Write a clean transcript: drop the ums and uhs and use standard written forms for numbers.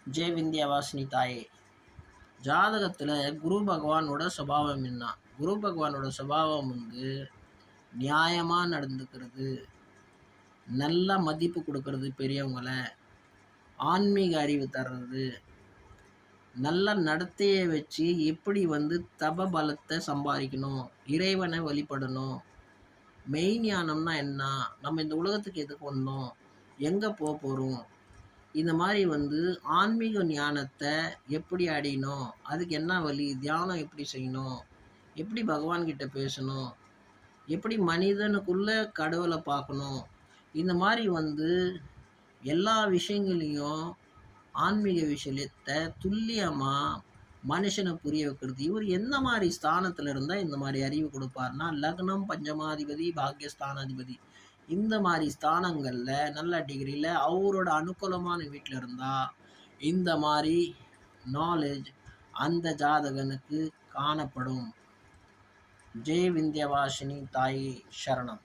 ஜெய் விந்தியவாசினி தாயே. ஜாதகத்தில் குரு பகவானோட சுபாவம் என்ன? குரு பகவானோட சுபாவம் நியாயமாக நடந்துக்கிறது, நல்ல மதிப்பு கொடுக்கறது, பெரியவங்களை ஆன்மீக அறிவு தர்றது, நல்ல நடத்தையை வச்சு எப்படி தப பலத்தை சம்பாதிக்கணும், இறைவனை வழிபடணும், மெய்ஞானம்னா என்ன, நம்ம இந்த உலகத்துக்கு எதுக்கு வந்தோம், எங்கே போகிறோம், இந்த மாதிரி ஆன்மீக ஞானத்தை எப்படி அடையணும், அதுக்கு என்ன வழி, தியானம் எப்படி செய்யணும், எப்படி பகவான்கிட்ட பேசணும், எப்படி மனிதனுக்குள்ள கடவுளை பார்க்கணும், இந்த மாதிரி எல்லா விஷயங்களையும் ஆன்மீக விஷயத்தை துல்லியமாக மனுஷனை புரிய வைக்கிறது. இவர் எந்த மாதிரி ஸ்தானத்தில் இருந்தால் இந்த மாதிரி அறிவு கொடுப்பார்னா, லக்னம், பஞ்சமாதிபதி, பாக்கியஸ்தானாதிபதி, இந்த மாதிரி ஸ்தானங்களில் நல்ல டிகிரியில் அவரோட அனுகூலமான வீட்டில் இருந்தால் இந்த மாதிரி நாலேஜ் அந்த ஜாதகனுக்கு காணப்படும். ஜெய் விந்தியவாசினி தாயே சரணம்.